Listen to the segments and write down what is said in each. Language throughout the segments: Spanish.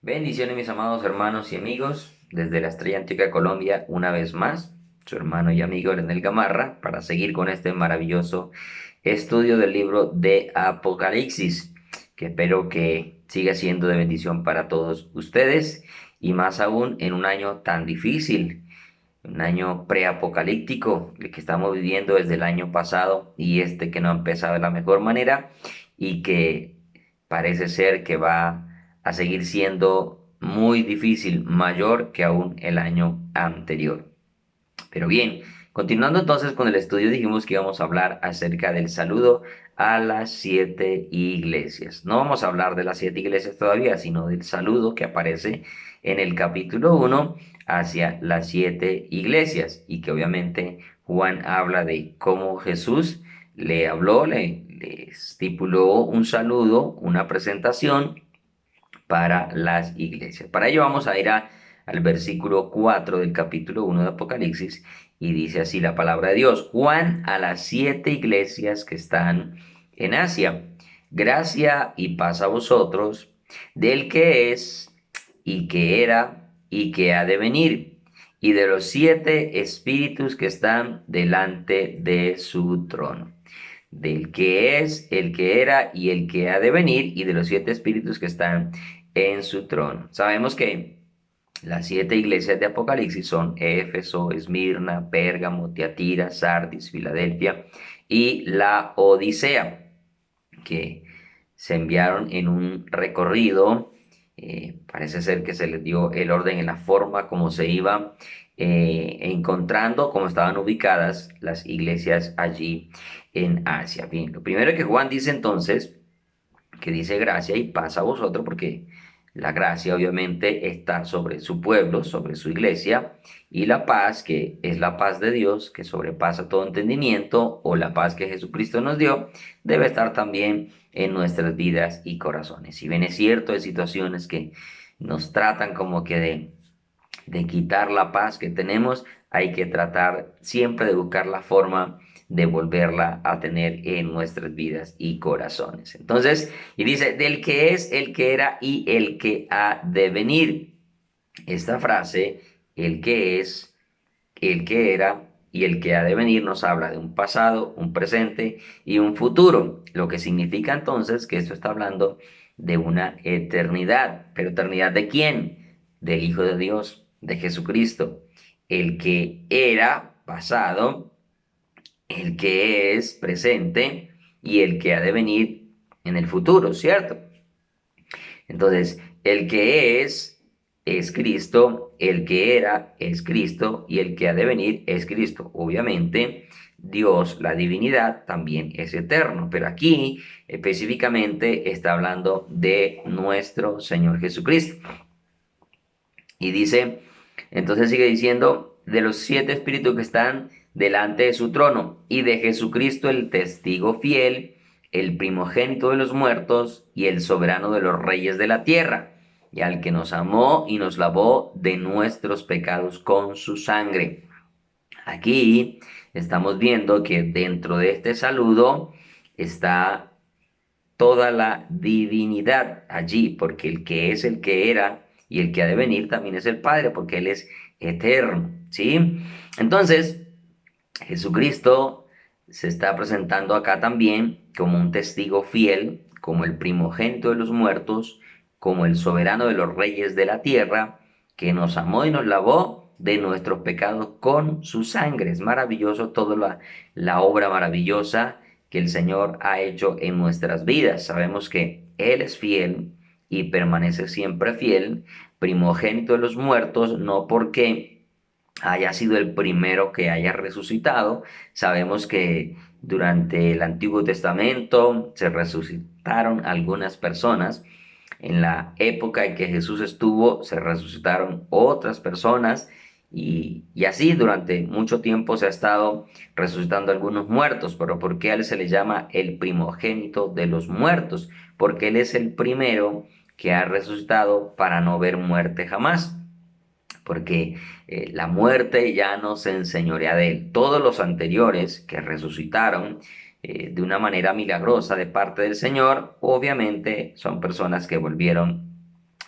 Bendiciones mis amados hermanos y amigos, desde la Estrella Antioquia Colombia, una vez más, su hermano y amigo Leonel Gamarra, para seguir con este maravilloso estudio del libro de Apocalipsis, que espero que siga siendo de bendición para todos ustedes, y más aún en un año tan difícil, un año preapocalíptico, el que estamos viviendo desde el año pasado y este que no ha empezado de la mejor manera y que parece ser que va a seguir siendo muy difícil, mayor que aún el año anterior. Pero bien, continuando entonces con el estudio, dijimos que íbamos a hablar acerca del saludo a las siete iglesias. No vamos a hablar de las siete iglesias todavía, sino del saludo que aparece en el capítulo 1 hacia las siete iglesias y que obviamente Juan habla de cómo Jesús le habló, le estipuló un saludo, una presentación para las iglesias. Para ello vamos a ir al versículo 4 del capítulo 1 de Apocalipsis y dice así la palabra de Dios. Juan a las siete iglesias que están en Asia. Gracia y paz a vosotros, del que es y que era y que ha de venir, y de los siete espíritus que están delante de su trono, del que es, el que era y el que ha de venir, y de los siete espíritus que están en su trono. Sabemos que las siete iglesias de Apocalipsis son Éfeso, Esmirna, Pérgamo, Tiatira, Sardis, Filadelfia y la Odisea, que se enviaron en un recorrido. Parece ser que se les dio el orden en la forma como se iba encontrando, cómo estaban ubicadas las iglesias allí en Asia. Bien, lo primero que Juan dice entonces, que dice gracia y paz a vosotros, porque la gracia obviamente está sobre su pueblo, sobre su iglesia, y la paz, que es la paz de Dios, que sobrepasa todo entendimiento, o la paz que Jesucristo nos dio, debe estar también en nuestras vidas y corazones. Si bien es cierto, hay situaciones que nos tratan como que de quitar la paz que tenemos, hay que tratar siempre de buscar la forma de volverla a tener en nuestras vidas y corazones. Entonces, y dice, del que es, el que era y el que ha de venir. Esta frase, el que es, el que era y el que ha de venir, nos habla de un pasado, un presente y un futuro, lo que significa entonces que esto está hablando de una eternidad. ¿Pero eternidad de quién? Del Hijo de Dios, de Jesucristo, el que era pasado, el que es presente y el que ha de venir en el futuro, ¿cierto? Entonces, el que es Cristo, el que era es Cristo y el que ha de venir es Cristo. Obviamente, Dios, la divinidad, también es eterno, pero aquí específicamente está hablando de nuestro Señor Jesucristo. Y dice, entonces sigue diciendo, de los siete espíritus que están delante de su trono y de Jesucristo el testigo fiel, el primogénito de los muertos y el soberano de los reyes de la tierra, y al que nos amó y nos lavó de nuestros pecados con su sangre. Aquí estamos viendo que dentro de este saludo está toda la divinidad allí, porque el que es, el que era y el que ha de venir también es el Padre, porque Él es eterno, ¿sí? Entonces, Jesucristo se está presentando acá también como un testigo fiel, como el primogénito de los muertos, como el soberano de los reyes de la tierra, que nos amó y nos lavó de nuestros pecados con su sangre. Es maravilloso toda la obra maravillosa que el Señor ha hecho en nuestras vidas. Sabemos que Él es fiel y permanece siempre fiel, primogénito de los muertos, no porque haya sido el primero que haya resucitado. Sabemos que durante el Antiguo Testamento se resucitaron algunas personas. En la época en que Jesús estuvo, se resucitaron otras personas y así durante mucho tiempo se ha estado resucitando algunos muertos. Pero ¿por qué a él se le llama el primogénito de los muertos? Porque él es el primero que ha resucitado para no ver muerte jamás, porque la muerte ya no se enseñorea de él. Todos los anteriores que resucitaron de una manera milagrosa de parte del Señor, obviamente son personas que volvieron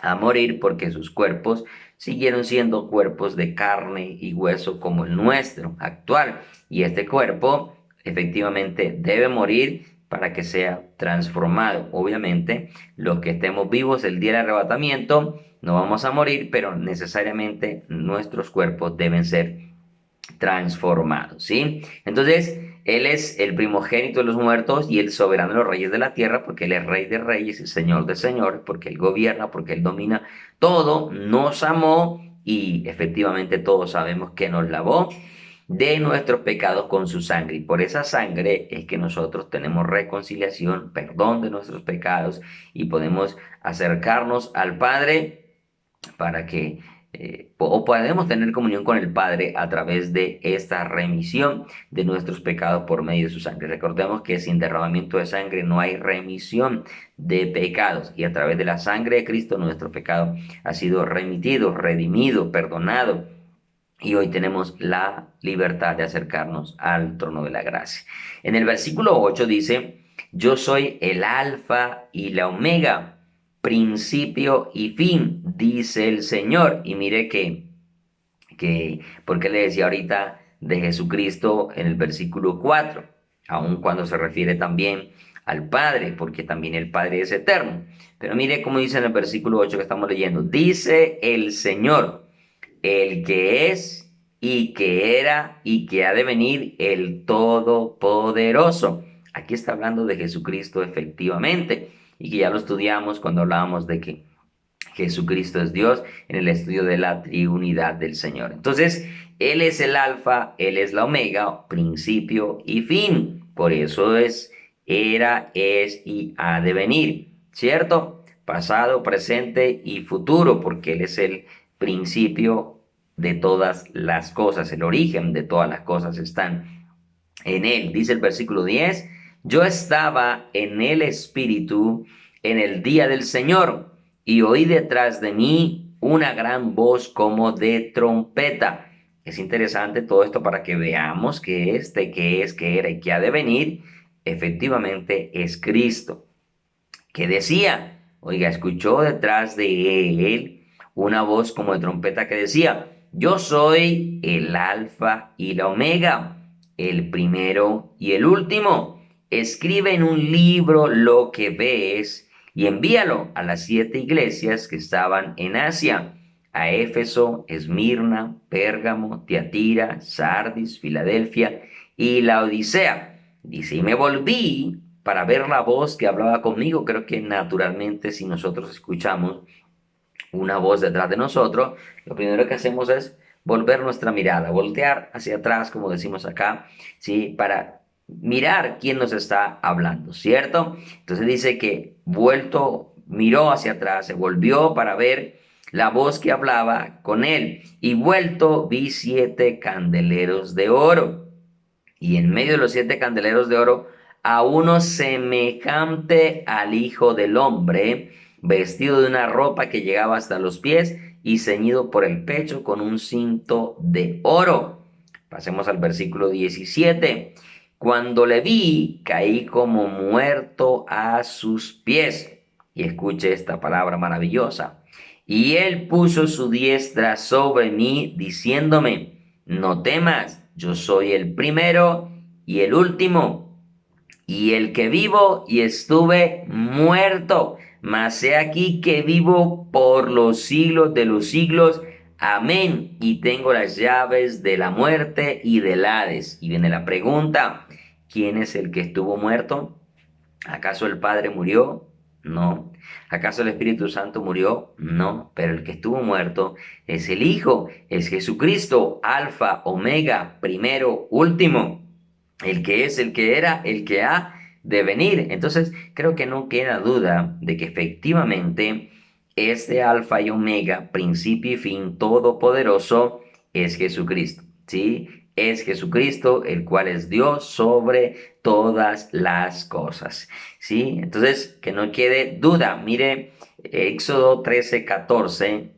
a morir porque sus cuerpos siguieron siendo cuerpos de carne y hueso como el nuestro actual. Y este cuerpo efectivamente debe morir para que sea transformado. Obviamente, los que estemos vivos el día del arrebatamiento no vamos a morir, pero necesariamente nuestros cuerpos deben ser transformados, ¿sí? Entonces, Él es el primogénito de los muertos y el soberano de los reyes de la tierra, porque Él es rey de reyes y señor de señores, porque Él gobierna, porque Él domina todo, nos amó y efectivamente todos sabemos que nos lavó de nuestros pecados con su sangre. Y por esa sangre es que nosotros tenemos reconciliación, perdón de nuestros pecados y podemos acercarnos al Padre para que o podemos tener comunión con el Padre a través de esta remisión de nuestros pecados por medio de su sangre. Recordemos que sin derramamiento de sangre no hay remisión de pecados y a través de la sangre de Cristo nuestro pecado ha sido remitido, redimido, perdonado. Y hoy tenemos la libertad de acercarnos al trono de la gracia. En el versículo 8 dice, yo soy el alfa y la omega, principio y fin, dice el Señor. Y mire porque le decía ahorita de Jesucristo en el versículo 4, aun cuando se refiere también al Padre, porque también el Padre es eterno. Pero mire cómo dice en el versículo 8 que estamos leyendo, dice el Señor, el que es y que era y que ha de venir, el Todopoderoso. Aquí está hablando de Jesucristo efectivamente, y que ya lo estudiamos cuando hablábamos de que Jesucristo es Dios en el estudio de la triunidad del Señor. Entonces, Él es el alfa, Él es la omega, principio y fin. Por eso es, era, es y ha de venir, ¿cierto? Pasado, presente y futuro, porque Él es el principio de todas las cosas, el origen de todas las cosas están en Él. Dice el versículo 10, yo estaba en el Espíritu en el día del Señor y oí detrás de mí una gran voz como de trompeta. Es interesante todo esto para que veamos que que es, que era y que ha de venir, efectivamente es Cristo. Que decía, oiga, escuchó detrás de él una voz como de trompeta que decía, yo soy el alfa y la omega, el primero y el último. Escribe en un libro lo que ves y envíalo a las 7 iglesias que estaban en Asia, a Éfeso, Esmirna, Pérgamo, Tiatira, Sardis, Filadelfia y la Odisea. Dice, y me volví para ver la voz que hablaba conmigo. Creo que naturalmente si nosotros escuchamos una voz detrás de nosotros, lo primero que hacemos es volver nuestra mirada, voltear hacia atrás, como decimos acá, ¿sí? Para mirar quién nos está hablando, ¿cierto? Entonces dice que vuelto, miró hacia atrás, se volvió para ver la voz que hablaba con él, y vuelto vi 7 candeleros de oro, y en medio de los 7 candeleros de oro a uno semejante al Hijo del Hombre, vestido de una ropa que llegaba hasta los pies y ceñido por el pecho con un cinto de oro. Pasemos al versículo 17. Cuando le vi, caí como muerto a sus pies. Y escuche esta palabra maravillosa. Y él puso su diestra sobre mí, diciéndome, no temas, yo soy el primero y el último, y el que vivo y estuve muerto, mas he aquí que vivo por los siglos de los siglos. Amén. Y tengo las llaves de la muerte y del Hades. Y viene la pregunta, ¿quién es el que estuvo muerto? ¿Acaso el Padre murió? No. ¿Acaso el Espíritu Santo murió? No. Pero el que estuvo muerto es el Hijo, es Jesucristo, Alfa, Omega, primero, último, el que es, el que era, el que ha de venir. Entonces, creo que no queda duda de que efectivamente este Alfa y Omega, principio y fin todopoderoso, es Jesucristo, ¿sí? Es Jesucristo, el cual es Dios sobre todas las cosas, ¿sí? Entonces, que no quede duda. Mire, Éxodo 13:14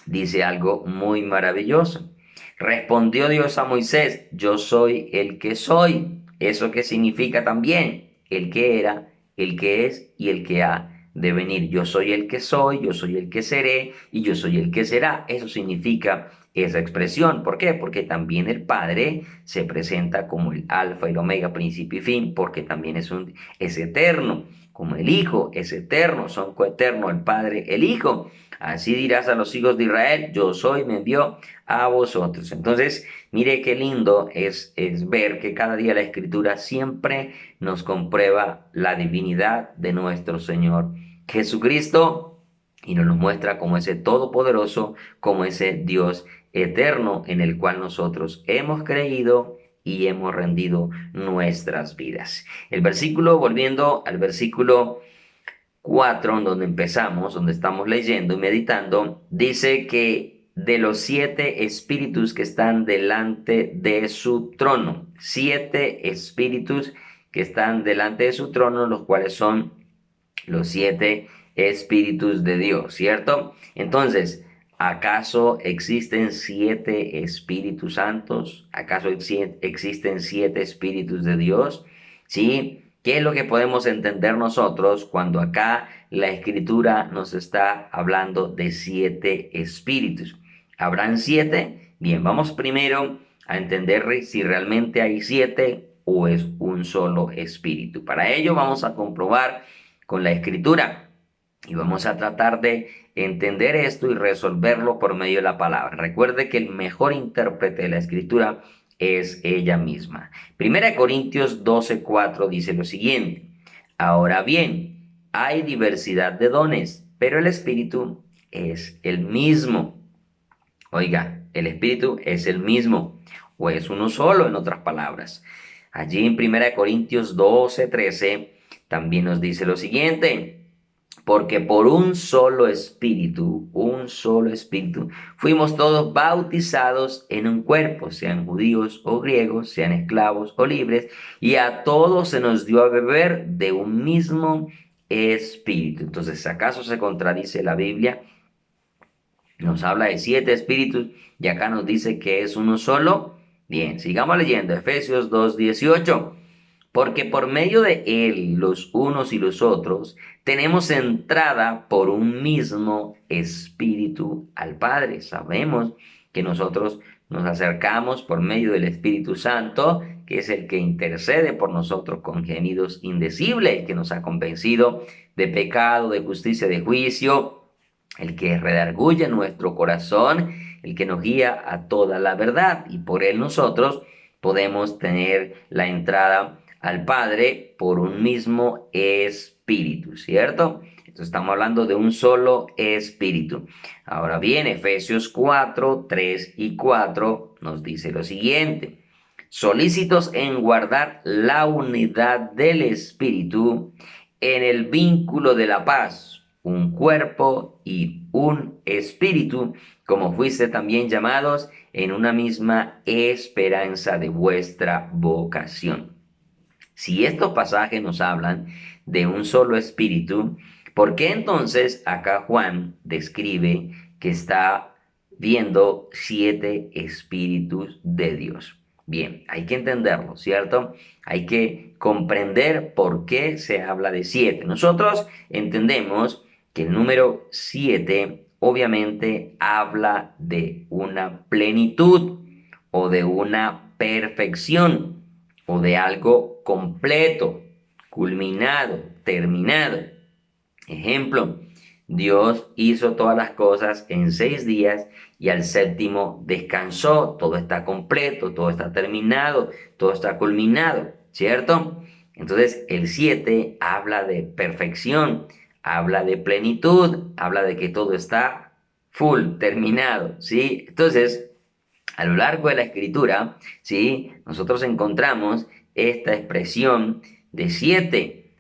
dice algo muy maravilloso. Respondió Dios a Moisés, yo soy el que soy. ¿Eso qué significa también? El que era, el que es y el que ha de venir. Yo soy el que soy, yo soy el que seré y yo soy el que será. Eso significa esa expresión. ¿Por qué? Porque también el Padre se presenta como el alfa y el omega, principio y fin, porque también es eterno. Como el Hijo es eterno, son coeternos el Padre, el Hijo. Así dirás a los hijos de Israel, yo soy, me envió a vosotros. Entonces, mire qué lindo es ver que cada día la Escritura siempre nos comprueba la divinidad de nuestro Señor Jesucristo y nos lo muestra como ese todopoderoso, como ese Dios eterno en el cual nosotros hemos creído y hemos rendido nuestras vidas. El versículo, volviendo al versículo 4, donde empezamos, donde estamos leyendo y meditando, dice que de los 7 espíritus que están delante de su trono, 7 espíritus que están delante de su trono, los cuales son los 7 espíritus de Dios, ¿cierto? Entonces, ¿acaso existen 7 espíritus santos? ¿Acaso existen 7 espíritus de Dios? ¿Sí? ¿Qué es lo que podemos entender nosotros cuando acá la Escritura nos está hablando de 7 espíritus? ¿Habrán 7? Bien, vamos primero a entender si realmente hay 7 o es un solo espíritu. Para ello vamos a comprobar con la Escritura y vamos a tratar de entender esto y resolverlo por medio de la palabra. Recuerde que el mejor intérprete de la Escritura es ella misma. Primera de Corintios 12:4 dice lo siguiente: ahora bien, hay diversidad de dones, pero el Espíritu es el mismo. Oiga, el Espíritu es el mismo, o es uno solo, en otras palabras. Allí en Primera de Corintios 12:13 también nos dice lo siguiente: porque por un solo espíritu, fuimos todos bautizados en un cuerpo, sean judíos o griegos, sean esclavos o libres, y a todos se nos dio a beber de un mismo espíritu. Entonces, ¿acaso se contradice la Biblia? Nos habla de 7 espíritus y acá nos dice que es uno solo. Bien, sigamos leyendo Efesios 2:18. Porque por medio de él, los unos y los otros, tenemos entrada por un mismo espíritu al Padre. Sabemos que nosotros nos acercamos por medio del Espíritu Santo, que es el que intercede por nosotros con gemidos indecibles, el que nos ha convencido de pecado, de justicia, de juicio, el que redarguye nuestro corazón, el que nos guía a toda la verdad, y por él nosotros podemos tener la entrada al Padre por un mismo espíritu, ¿cierto? Entonces estamos hablando de un solo espíritu. Ahora bien, Efesios 4:3 y 4 nos dice lo siguiente: solícitos en guardar la unidad del espíritu en el vínculo de la paz, un cuerpo y un espíritu, como fuiste también llamados en una misma esperanza de vuestra vocación. Si estos pasajes nos hablan de un solo espíritu, ¿por qué entonces acá Juan describe que está viendo 7 espíritus de Dios? Bien, hay que entenderlo, ¿cierto? Hay que comprender por qué se habla de 7. Nosotros entendemos que el número 7 obviamente habla de una plenitud o de una perfección o de algo completo, culminado, terminado. Ejemplo, Dios hizo todas las cosas en 6 días y al séptimo descansó. Todo está completo, todo está terminado, todo está culminado, ¿cierto? Entonces el 7 habla de perfección, habla de plenitud, habla de que todo está full, terminado, ¿sí? Entonces, a lo largo de la escritura, ¿sí? Nosotros encontramos esta expresión de 7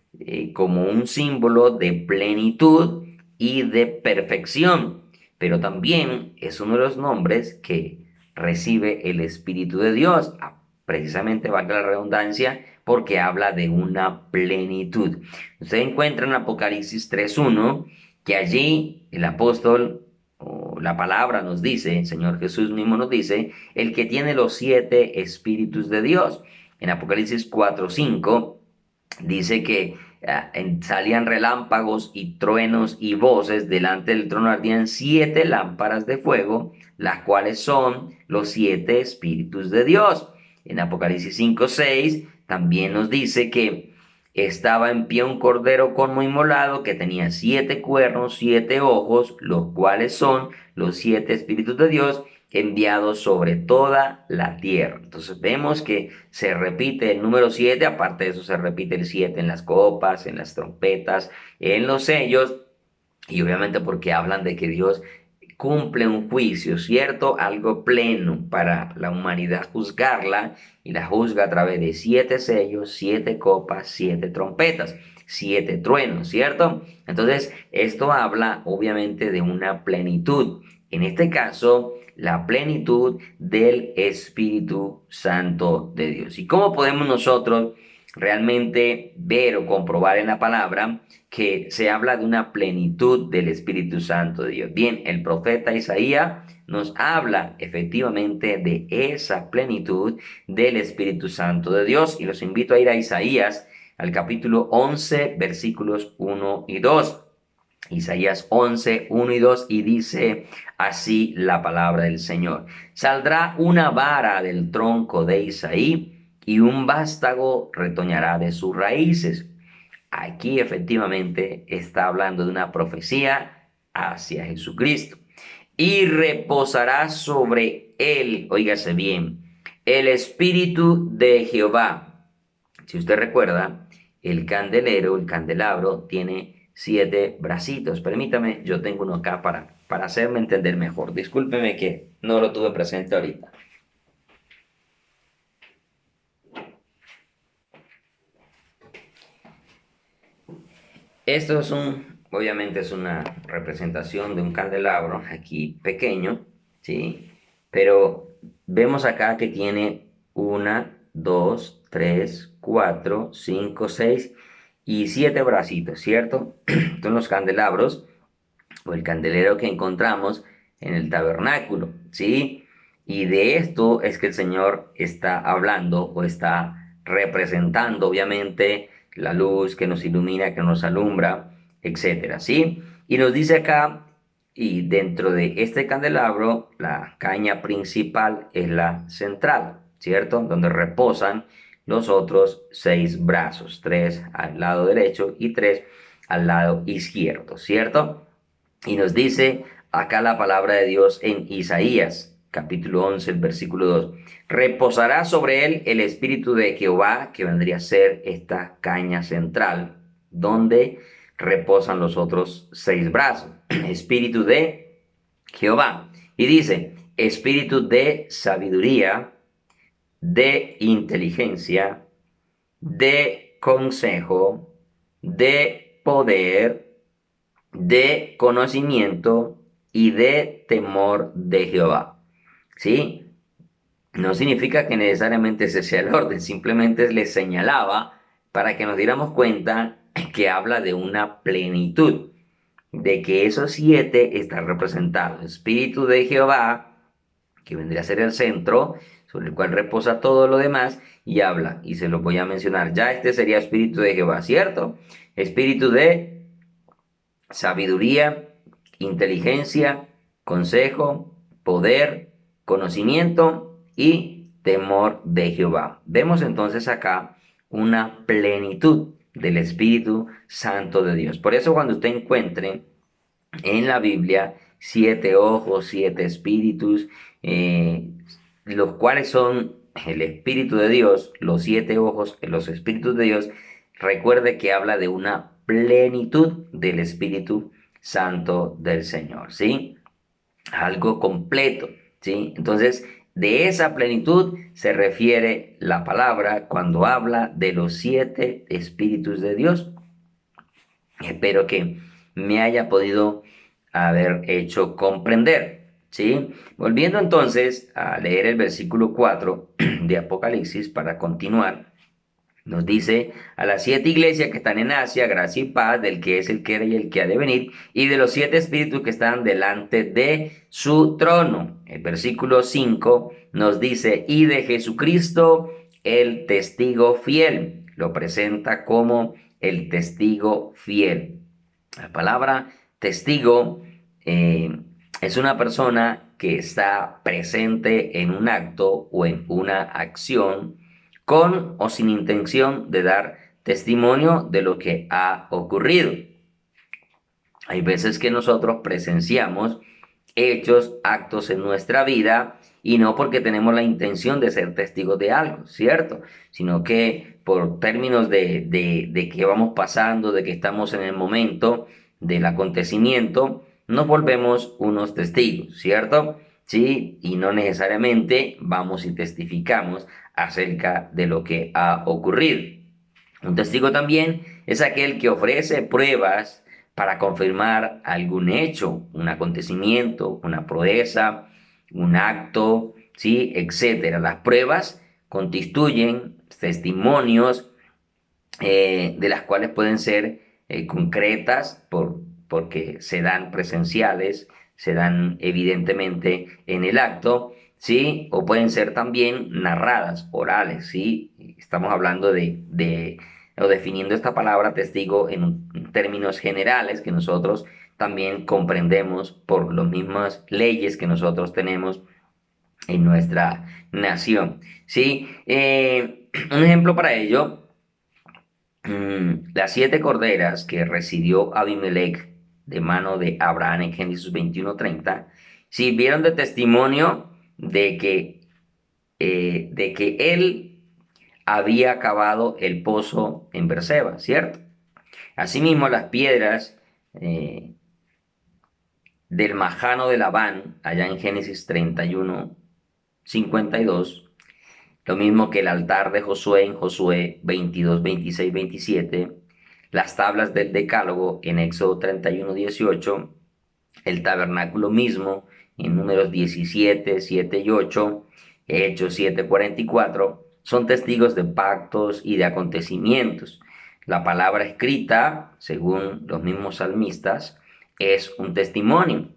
como un símbolo de plenitud y de perfección, pero también es uno de los nombres que recibe el Espíritu de Dios, precisamente valga la redundancia, porque habla de una plenitud. Usted encuentra en Apocalipsis 3:1 que allí el apóstol o la palabra nos dice, el Señor Jesús mismo nos dice, el que tiene los 7 espíritus de Dios. En Apocalipsis 4:5 dice que salían relámpagos y truenos y voces, delante del trono ardían 7 lámparas de fuego, las cuales son los 7 espíritus de Dios. En Apocalipsis 5:6 también nos dice que estaba en pie un cordero como inmolado que tenía 7 cuernos, 7 ojos, los cuales son los 7 espíritus de Dios enviados sobre toda la tierra. Entonces vemos que se repite el número 7, aparte de eso se repite el 7 en las copas, en las trompetas, en los sellos, y obviamente porque hablan de que Dios cumple un juicio, ¿cierto? Algo pleno para la humanidad juzgarla, y la juzga a través de 7 sellos, 7 copas, 7 trompetas, 7 truenos, ¿cierto? Entonces, esto habla obviamente de una plenitud. En este caso, la plenitud del Espíritu Santo de Dios. ¿Y cómo podemos nosotros realmente ver o comprobar en la palabra que se habla de una plenitud del Espíritu Santo de Dios? Bien, el profeta Isaías nos habla efectivamente de esa plenitud del Espíritu Santo de Dios, y los invito a ir a Isaías, al capítulo 11, versículos 1 y 2. Isaías 11, 1 y 2, y dice así la palabra del Señor: Saldrá una vara del tronco de Isaí, y un vástago retoñará de sus raíces. Aquí efectivamente está hablando de una profecía hacia Jesucristo. Y reposará sobre él, óigase bien, el espíritu de Jehová. Si usted recuerda, el candelero, el candelabro, tiene 7 bracitos. Permítame, yo tengo uno acá para hacerme entender mejor. Discúlpeme que no lo tuve presente ahorita. Esto obviamente es una representación de un candelabro aquí pequeño, ¿sí? Pero vemos acá que tiene 1, 2, 3, 4, 5, 6 y 7 bracitos, ¿cierto? Son los candelabros o el candelero que encontramos en el tabernáculo, ¿sí? Y de esto es que el Señor está hablando o está representando, obviamente, la luz que nos ilumina, que nos alumbra, etcétera, ¿sí? Y nos dice acá, y dentro de este candelabro, la caña principal es la central, ¿cierto? Donde reposan los otros 6 brazos, 3 al lado derecho y 3 al lado izquierdo, ¿cierto? Y nos dice acá la palabra de Dios en Isaías, capítulo 11, el versículo 2. Reposará sobre él el espíritu de Jehová, que vendría a ser esta caña central, donde reposan los otros 6 brazos. Espíritu de Jehová. Y dice, espíritu de sabiduría, de inteligencia, de consejo, de poder, de conocimiento y de temor de Jehová. ¿Sí? No significa que necesariamente ese sea el orden, simplemente les señalaba para que nos diéramos cuenta que habla de una plenitud, de que esos 7 están representados. Espíritu de Jehová, que vendría a ser el centro, sobre el cual reposa todo lo demás, y habla, y se lo voy a mencionar. Ya este sería Espíritu de Jehová, ¿cierto? Espíritu de sabiduría, inteligencia, consejo, poder, conocimiento y temor de Jehová. Vemos entonces acá una plenitud del Espíritu Santo de Dios. Por eso cuando usted encuentre en la Biblia 7 ojos, 7 espíritus, los cuales son el Espíritu de Dios, los 7 ojos, los espíritus de Dios, recuerde que habla de una plenitud del Espíritu Santo del Señor, ¿sí? Algo completo, ¿sí? Entonces, de esa plenitud se refiere la palabra cuando habla de los 7 espíritus de Dios. Espero que me haya podido haber hecho comprender, ¿sí? Volviendo entonces a leer el versículo 4 de Apocalipsis para continuar, nos dice: a las 7 iglesias que están en Asia, gracia y paz del que es, el que era y el que ha de venir, y de los 7 espíritus que están delante de su trono. El versículo 5 nos dice: y de Jesucristo, el testigo fiel. Lo presenta como el testigo fiel. La palabra testigo es una persona que está presente en un acto o en una acción con o sin intención de dar testimonio de lo que ha ocurrido. Hay veces que nosotros presenciamos hechos, actos en nuestra vida y no porque tenemos la intención de ser testigos de algo, ¿cierto? Sino que por términos de que vamos pasando, de que estamos en el momento del acontecimiento, nos volvemos unos testigos, ¿cierto? Sí, y no necesariamente vamos y testificamos acerca de lo que ha ocurrido. Un testigo también es aquel que ofrece pruebas para confirmar algún hecho, un acontecimiento, una proeza, un acto, ¿sí? Etcétera. Las pruebas constituyen testimonios de las cuales pueden ser concretas porque se dan presenciales, se dan evidentemente en el acto, ¿sí? O pueden ser también narradas, orales, ¿sí? Estamos hablando o definiendo esta palabra testigo en términos generales que nosotros también comprendemos por las mismas leyes que nosotros tenemos en nuestra nación, ¿sí? Un ejemplo para ello, las 7 corderas que recibió Abimelech de mano de Abraham en Génesis 21:30 sirvieron de testimonio de que él había cavado el pozo en Berseba, ¿cierto? Asimismo, las piedras del majano de Labán, allá en Génesis 31:52, lo mismo que el altar de Josué en Josué 22, 26, 27, las tablas del Decálogo en Éxodo 31:18, el tabernáculo mismo en Números 17, 7 y 8, Hechos 7:44, son testigos de pactos y de acontecimientos. La palabra escrita, según los mismos salmistas, es un testimonio,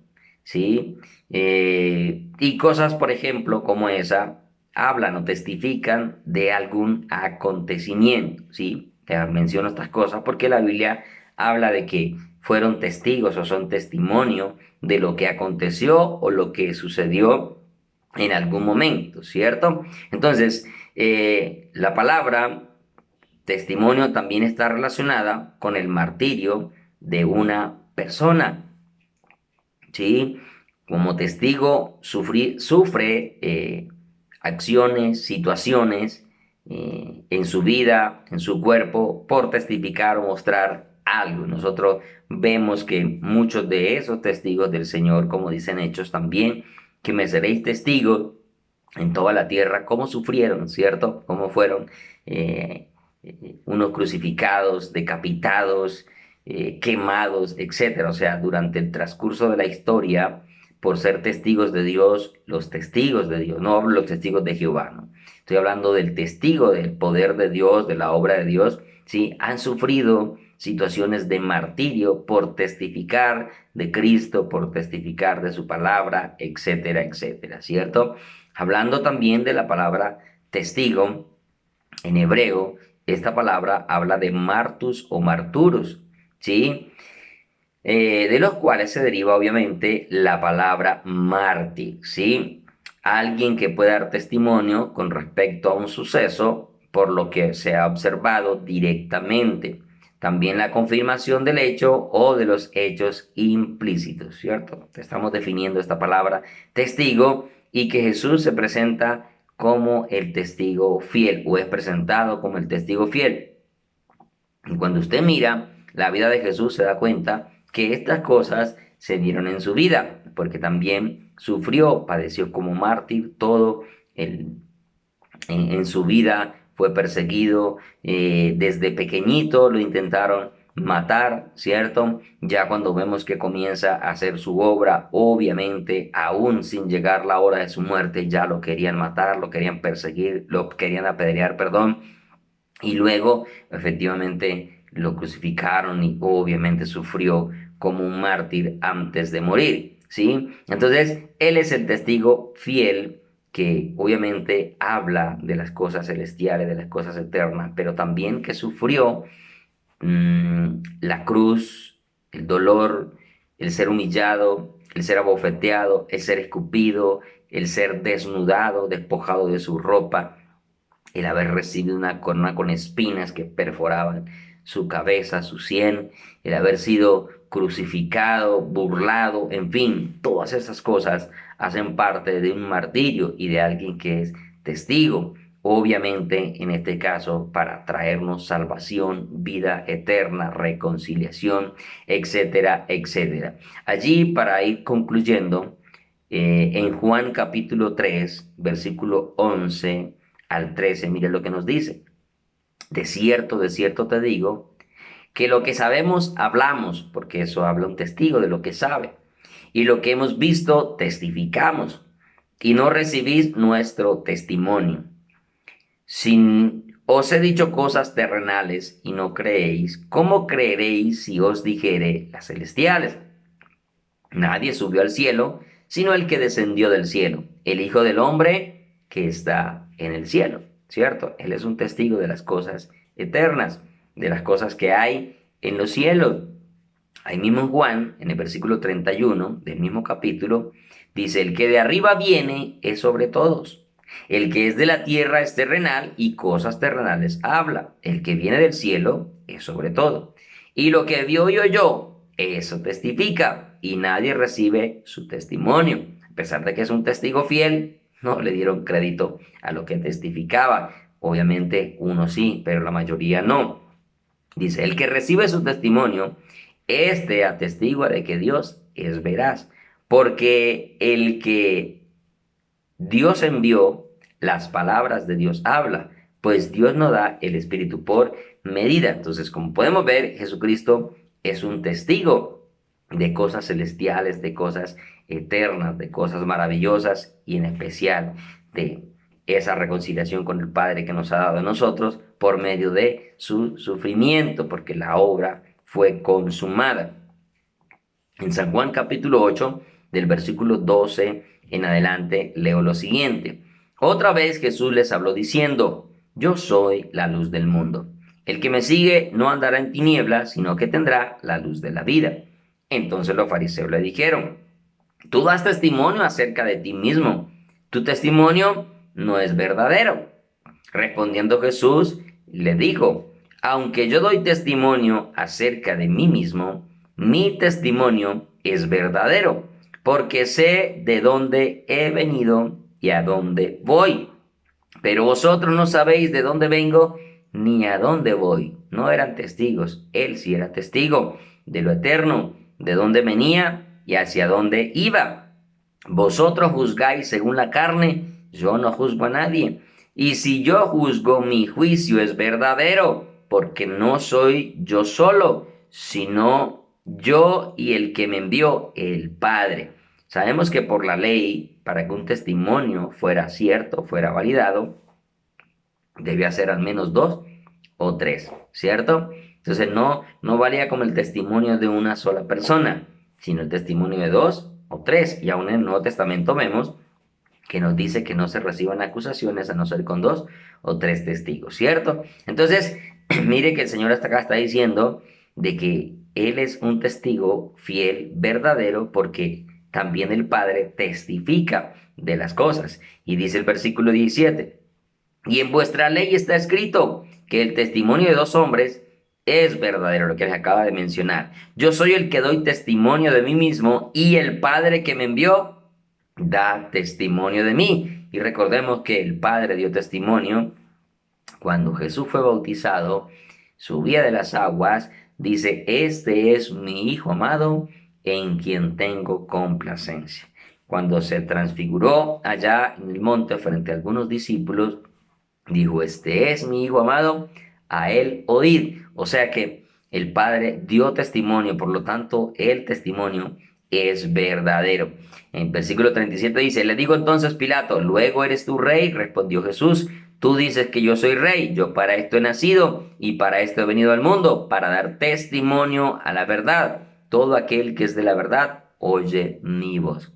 ¿sí? Y cosas, por ejemplo, como esa, hablan o testifican de algún acontecimiento, ¿sí? Menciono estas cosas porque la Biblia habla de que fueron testigos o son testimonio de lo que aconteció o lo que sucedió en algún momento, ¿cierto? Entonces, la palabra testimonio también está relacionada con el martirio de una persona, ¿sí? Como testigo sufre acciones, situaciones en su vida, en su cuerpo, por testificar o mostrar algo. Nosotros vemos que muchos de esos testigos del Señor, como dicen Hechos también, que me seréis testigos en toda la tierra, cómo sufrieron, ¿cierto? Cómo fueron eh, unos crucificados, decapitados, quemados, etcétera. O sea, durante el transcurso de la historia, por ser testigos de Dios, los testigos de Dios, no hablo de los testigos de Jehová, ¿no? Estoy hablando del testigo del poder de Dios, de la obra de Dios, ¿sí? Han sufrido situaciones de martirio por testificar de Cristo, por testificar de su palabra, etcétera, etcétera, ¿cierto? Hablando también de la palabra testigo, en hebreo, esta palabra habla de martus o marturus, ¿sí? De los cuales se deriva obviamente la palabra mártir, ¿sí? Alguien que puede dar testimonio con respecto a un suceso por lo que se ha observado directamente. También la confirmación del hecho o de los hechos implícitos, ¿cierto? Estamos definiendo esta palabra testigo y que Jesús se presenta como el testigo fiel o es presentado como el testigo fiel. Y cuando usted mira la vida de Jesús se da cuenta que estas cosas se dieron en su vida, porque también sufrió, padeció como mártir, todo en su vida fue perseguido, desde pequeñito lo intentaron matar, ¿cierto? Ya cuando vemos que comienza a hacer su obra, obviamente, aún sin llegar la hora de su muerte, ya lo querían matar, lo querían perseguir, lo querían apedrear, perdón, y luego efectivamente lo crucificaron y obviamente sufrió como un mártir antes de morir, ¿sí? Entonces, él es el testigo fiel que obviamente habla de las cosas celestiales, de las cosas eternas, pero también que sufrió la cruz, el dolor, el ser humillado, el ser abofeteado, el ser escupido, el ser desnudado, despojado de su ropa, el haber recibido una corona con espinas que perforaban su cabeza, su sien, el haber sido crucificado, burlado, en fin, todas esas cosas hacen parte de un martirio y de alguien que es testigo. Obviamente, en este caso, para traernos salvación, vida eterna, reconciliación, etcétera, etcétera. Allí, para ir concluyendo, en Juan capítulo 3, versículo 11 al 13, mire lo que nos dice. De cierto te digo, que lo que sabemos hablamos, porque eso habla un testigo de lo que sabe, y lo que hemos visto testificamos, y no recibís nuestro testimonio. Si os he dicho cosas terrenales y no creéis, ¿cómo creeréis si os dijere las celestiales? Nadie subió al cielo, sino el que descendió del cielo, el Hijo del Hombre que está en el cielo, ¿cierto? Él es un testigo de las cosas eternas, de las cosas que hay en los cielos. Ahí mismo en Juan, en el versículo 31 del mismo capítulo, dice, el que de arriba viene es sobre todos. El que es de la tierra es terrenal y cosas terrenales habla. El que viene del cielo es sobre todo. Y lo que vio y oyó, eso testifica. Y nadie recibe su testimonio. A pesar de que es un testigo fiel, no le dieron crédito a lo que testificaba. Obviamente uno sí, pero la mayoría no. Dice, el que recibe su testimonio, este atestigua de que Dios es veraz, porque el que Dios envió, las palabras de Dios habla, pues Dios no da el Espíritu por medida. Entonces, como podemos ver, Jesucristo es un testigo de cosas celestiales, de cosas eternas, de cosas maravillosas y en especial de esa reconciliación con el Padre que nos ha dado a nosotros por medio de su sufrimiento, porque la obra fue consumada. En San Juan capítulo 8, del versículo 12 en adelante, leo lo siguiente. Otra vez Jesús les habló diciendo, yo soy la luz del mundo. El que me sigue no andará en tinieblas, sino que tendrá la luz de la vida. Entonces los fariseos le dijeron, tú das testimonio acerca de ti mismo. Tu testimonio no es verdadero. Respondiendo Jesús, le dijo, aunque yo doy testimonio acerca de mí mismo, mi testimonio es verdadero, porque sé de dónde he venido y a dónde voy. Pero vosotros no sabéis de dónde vengo ni a dónde voy. No eran testigos, él sí era testigo de lo eterno, de dónde venía y hacia dónde iba. Vosotros juzgáis según la carne, yo no juzgo a nadie. Y si yo juzgo, mi juicio es verdadero, porque no soy yo solo, sino yo y el que me envió, el Padre. Sabemos que por la ley, para que un testimonio fuera cierto, fuera validado, debía ser al menos dos o tres, ¿cierto? Entonces no valía como el testimonio de una sola persona, sino el testimonio de dos o tres. Y aún en el Nuevo Testamento vemos que nos dice que no se reciban acusaciones a no ser con dos o tres testigos, ¿cierto? Entonces, mire que el Señor hasta acá está diciendo de que Él es un testigo fiel, verdadero, porque también el Padre testifica de las cosas. Y dice el versículo 17, y en vuestra ley está escrito que el testimonio de dos hombres es verdadero, lo que les acaba de mencionar. Yo soy el que doy testimonio de mí mismo y el Padre que me envió da testimonio de mí. Y recordemos que el Padre dio testimonio cuando Jesús fue bautizado, subía de las aguas, dice, este es mi Hijo amado en quien tengo complacencia. Cuando se transfiguró allá en el monte frente a algunos discípulos, dijo, este es mi Hijo amado, a él oíd. O sea que el Padre dio testimonio, por lo tanto, el testimonio es verdadero. En versículo 37 dice, le digo entonces Pilato, ¿luego eres tú rey? Respondió Jesús, tú dices que yo soy rey, yo para esto he nacido y para esto he venido al mundo, para dar testimonio a la verdad. Todo aquel que es de la verdad, oye mi voz.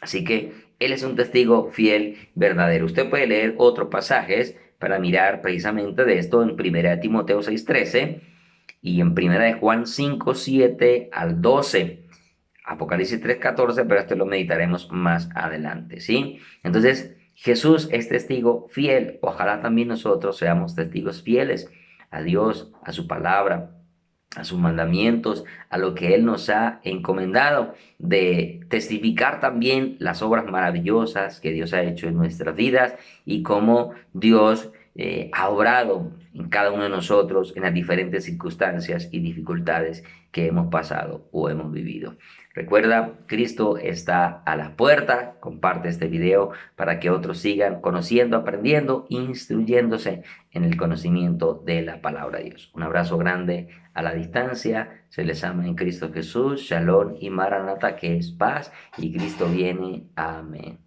Así que él es un testigo fiel, verdadero. Usted puede leer otros pasajes para mirar precisamente de esto en 1 Timoteo 6:13, y en Primera de Juan 5, 7 al 12. Apocalipsis 3:14, pero esto lo meditaremos más adelante, ¿sí? Entonces, Jesús es testigo fiel. Ojalá también nosotros seamos testigos fieles a Dios, a su palabra, a sus mandamientos, a lo que Él nos ha encomendado, de testificar también las obras maravillosas que Dios ha hecho en nuestras vidas y cómo Dios ha obrado en cada uno de nosotros en las diferentes circunstancias y dificultades que hemos pasado o hemos vivido. Recuerda, Cristo está a la puerta. Comparte este video para que otros sigan conociendo, aprendiendo, instruyéndose en el conocimiento de la palabra de Dios. Un abrazo grande a la distancia. Se les ama en Cristo Jesús. Shalom y Maranatha, que es paz, y Cristo viene. Amén.